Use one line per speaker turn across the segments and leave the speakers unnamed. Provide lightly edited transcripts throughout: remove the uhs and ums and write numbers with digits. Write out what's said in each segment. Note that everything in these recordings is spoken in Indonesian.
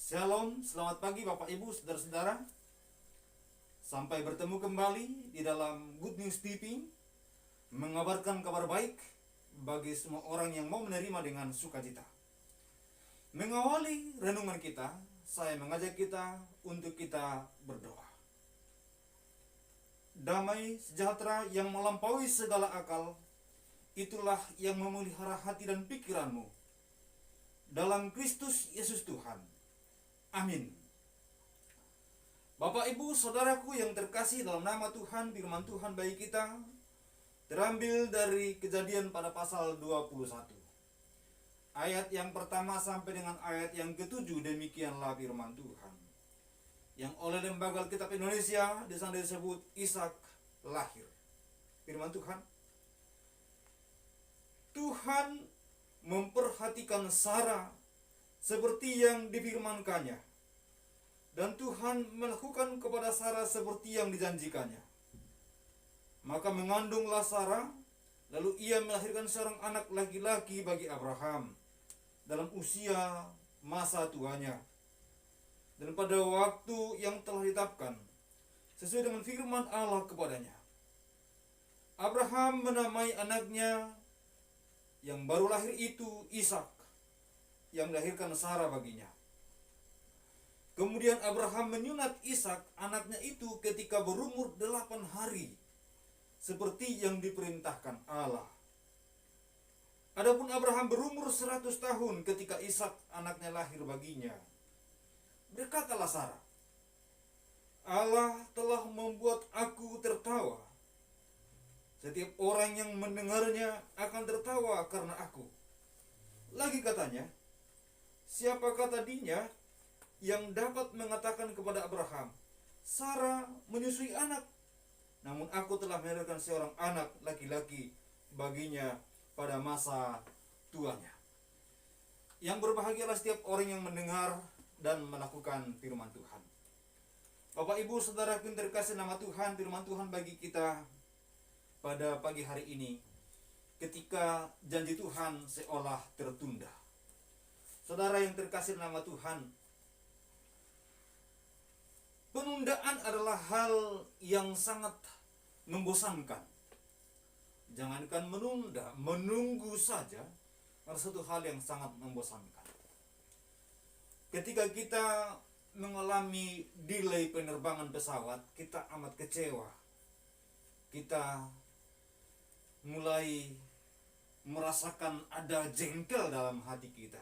Shalom, selamat pagi Bapak Ibu, Saudara-saudara. Sampai bertemu kembali di dalam Good News TV, mengabarkan kabar baik bagi semua orang yang mau menerima dengan sukacita. Mengawali renungan kita, saya mengajak kita untuk kita berdoa. Damai sejahtera yang melampaui segala akal, itulah yang memelihara hati dan pikiranmu dalam Kristus Yesus Tuhan. Amin. Bapak Ibu Saudaraku yang terkasih dalam nama Tuhan, firman Tuhan bagi kita terambil dari Kejadian pada pasal 21. Ayat yang pertama sampai dengan ayat yang ke-7, demikianlah firman Tuhan. Yang oleh Lembaga Alkitab Indonesia di sana disebut Ishak lahir. Firman Tuhan. Tuhan memperhatikan Sarah seperti yang difirmankannya, dan Tuhan melakukan kepada Sarah seperti yang dijanjikannya. Maka mengandunglah Sarah, lalu ia melahirkan seorang anak laki-laki bagi Abraham dalam usia masa tuanya, dan pada waktu yang telah ditetapkan sesuai dengan firman Allah kepadanya. Abraham menamai anaknya yang baru lahir itu Ishak, yang melahirkan Sarah baginya. Kemudian Abraham menyunat Ishak anaknya itu ketika berumur 8 hari, seperti yang diperintahkan Allah. Adapun Abraham berumur 100 tahun ketika Ishak anaknya lahir baginya. Berkatalah Sarah, Allah telah membuat aku tertawa. Setiap orang yang mendengarnya akan tertawa karena aku. Lagi katanya, siapakah tadinya yang dapat mengatakan kepada Abraham, Sarah menyusui anak, namun aku telah melahirkan seorang anak laki-laki baginya pada masa tuanya. Yang berbahagialah setiap orang yang mendengar dan melakukan firman Tuhan. Bapak Ibu Saudara yang terkasih nama Tuhan, firman Tuhan bagi kita pada pagi hari ini, ketika janji Tuhan seolah tertunda. Saudara yang terkasih nama Tuhan, penundaan adalah hal yang sangat membosankan. Jangankan menunda, menunggu saja adalah satu hal yang sangat membosankan. Ketika kita mengalami delay penerbangan pesawat, kita amat kecewa. Kita mulai merasakan ada jengkel dalam hati kita.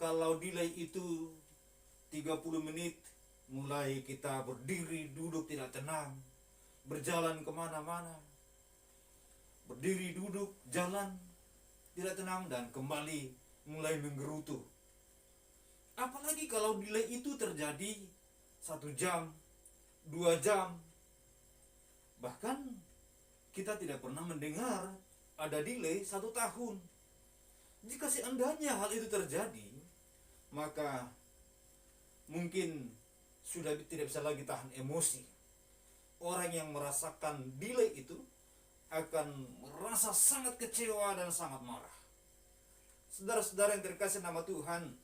Kalau delay itu 30 menit, mulai kita berdiri, duduk tidak tenang, berjalan kemana-mana, berdiri, duduk, jalan tidak tenang, dan kembali mulai menggerutu. Apalagi kalau delay itu terjadi 1 jam, 2 jam, bahkan kita tidak pernah mendengar ada delay 1 tahun. Jika seandainya hal itu terjadi, maka mungkin sudah tidak bisa lagi tahan emosi. Orang yang merasakan delay itu akan merasa sangat kecewa dan sangat marah. Saudara-saudara yang terkasih nama Tuhan,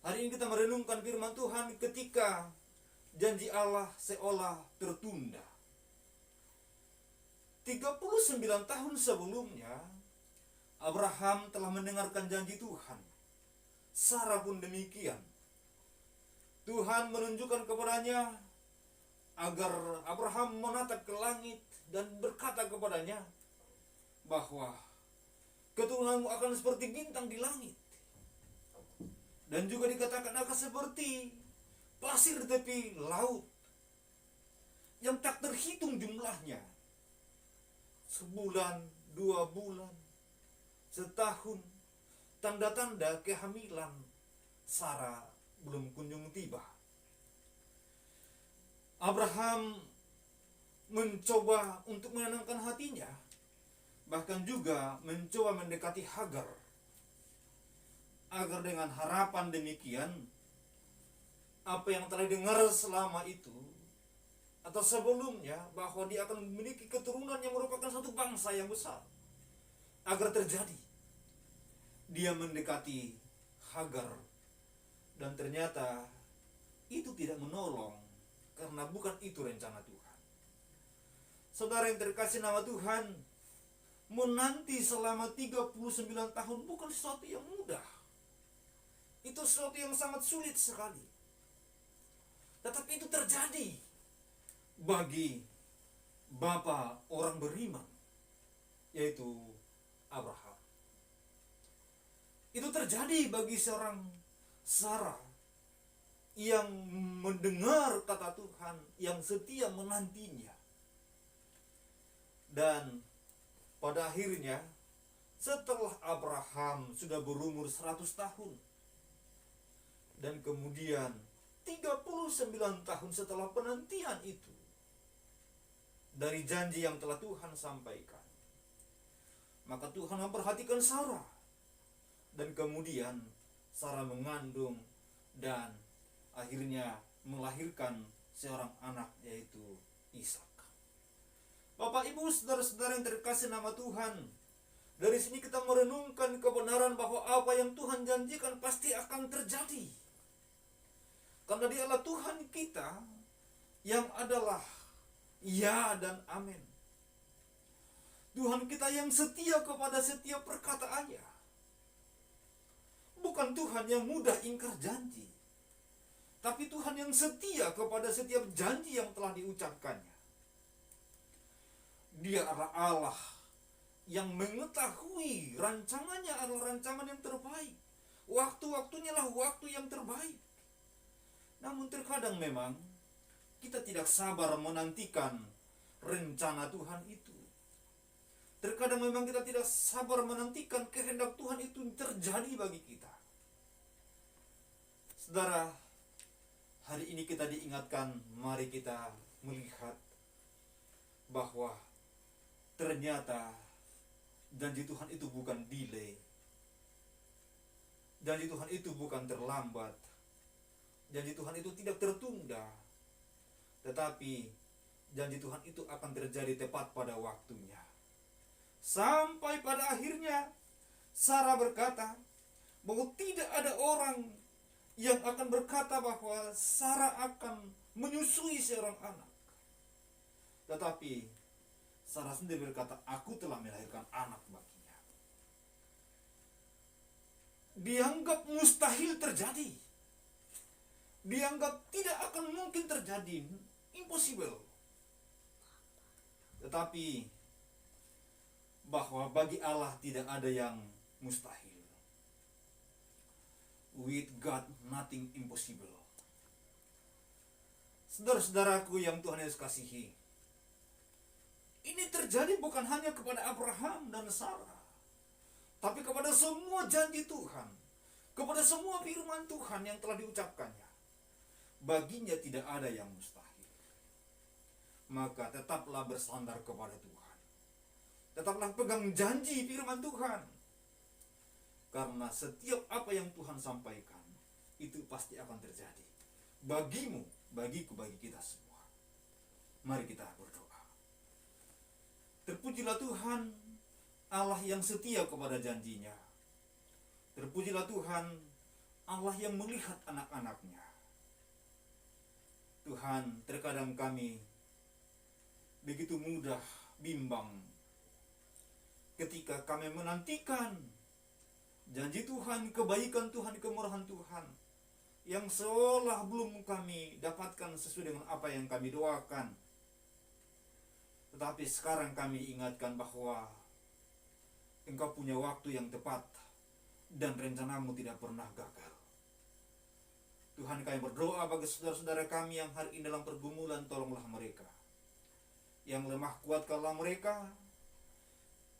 hari ini kita merenungkan firman Tuhan ketika janji Allah seolah tertunda. 39 tahun sebelumnya, Abraham telah mendengarkan janji Tuhan. Sarah pun demikian. Tuhan menunjukkan kepadanya agar Abraham menatap ke langit dan berkata kepadanya bahwa keturunanmu akan seperti bintang di langit. Dan juga dikatakan akan seperti pasir di tepi laut yang tak terhitung jumlahnya. Sebulan, 2 bulan, setahun, tanda-tanda kehamilan Sarah belum kunjung tiba. Abraham mencoba untuk menenangkan hatinya, bahkan juga mencoba mendekati Hagar, agar dengan harapan demikian, apa yang telah dengar selama itu atau sebelumnya, bahwa dia akan memiliki keturunan yang merupakan satu bangsa yang besar, agar terjadi. Dia mendekati Hagar Dan ternyata itu tidak menolong, karena bukan itu rencana Tuhan. Saudara yang terkasih nama Tuhan, menanti selama 39 tahun bukan sesuatu yang mudah. Itu sesuatu yang sangat sulit sekali. Tetapi itu terjadi bagi bapa orang beriman, yaitu Abraham. Itu terjadi bagi seorang Sarah yang mendengar kata Tuhan, yang setia menantinya. Dan pada akhirnya, setelah Abraham sudah berumur 100 tahun, dan kemudian 39 tahun setelah penantian itu, dari janji yang telah Tuhan sampaikan, maka Tuhan memperhatikan Sarah. Dan kemudian Sarah mengandung dan akhirnya melahirkan seorang anak, yaitu Ishak. Bapak, Ibu, saudara-saudara yang terkasih nama Tuhan, dari sini kita merenungkan kebenaran bahwa apa yang Tuhan janjikan pasti akan terjadi. Karena Dialah Tuhan kita yang adalah ya dan amin. Tuhan kita yang setia kepada setiap perkataannya. Bukan Tuhan yang mudah ingkar janji, tapi Tuhan yang setia kepada setiap janji yang telah diucapkannya. Dia adalah Allah yang mengetahui rancangannya adalah rancangan yang terbaik. Waktu-waktunya lah waktu yang terbaik. Namun terkadang memang kita tidak sabar menantikan rencana Tuhan itu. Terkadang memang kita tidak sabar menantikan kehendak Tuhan itu terjadi bagi kita. Saudara, hari ini kita diingatkan, mari kita melihat bahwa ternyata janji Tuhan itu bukan delay. Janji Tuhan itu bukan terlambat. Janji Tuhan itu tidak tertunda. Tetapi janji Tuhan itu akan terjadi tepat pada waktunya. Sampai pada akhirnya Sarah berkata bahwa tidak ada orang yang akan berkata bahwa Sarah akan menyusui seorang anak. Tetapi Sarah sendiri berkata, aku telah melahirkan anak baginya. Dianggap mustahil terjadi. Dianggap tidak akan mungkin terjadi. Impossible. Tetapi bahwa bagi Allah tidak ada yang mustahil. With God nothing impossible. Saudara-saudaraku yang Tuhan Yesus kasihi, ini terjadi bukan hanya kepada Abraham dan Sarah, tapi kepada semua janji Tuhan, kepada semua firman Tuhan yang telah diucapkannya. Baginya tidak ada yang mustahil. Maka tetaplah bersandar kepada Tuhan. Tetaplah pegang janji firman Tuhan. Karena setiap apa yang Tuhan sampaikan, itu pasti akan terjadi. Bagimu, bagiku, bagi kita semua. Mari kita berdoa. Terpujilah Tuhan, Allah yang setia kepada janjinya. Terpujilah Tuhan, Allah yang melihat anak-anaknya. Tuhan, terkadang kami begitu mudah bimbang ketika kami menantikan janji Tuhan, kebaikan Tuhan, kemurahan Tuhan yang seolah belum kami dapatkan sesuai dengan apa yang kami doakan. Tetapi sekarang kami diingatkan bahwa Engkau punya waktu yang tepat dan rencanamu tidak pernah gagal. Tuhan, kami berdoa bagi saudara-saudara kami yang hari ini dalam pergumulan, tolonglah mereka. Yang lemah kuatkanlah mereka,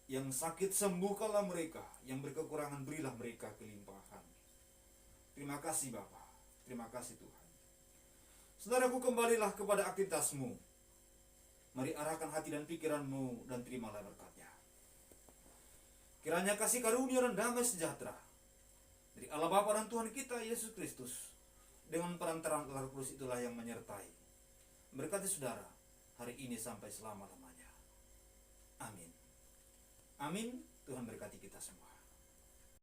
yang sakit sembuhkanlah mereka, yang berkekurangan berilah mereka kelimpahan. Terima kasih Bapa, terima kasih Tuhan. Saudaraku, kembalilah kepada aktivitasmu. Mari arahkan hati dan pikiranmu dan terimalah berkatnya. Kiranya kasih karunia dan damai sejahtera dari Allah Bapa dan Tuhan kita Yesus Kristus dengan perantaraan Roh Kudus itulah yang menyertai, berkati saudara hari ini sampai selama-lamanya. Amin. Amin. Tuhan berkati kita semua.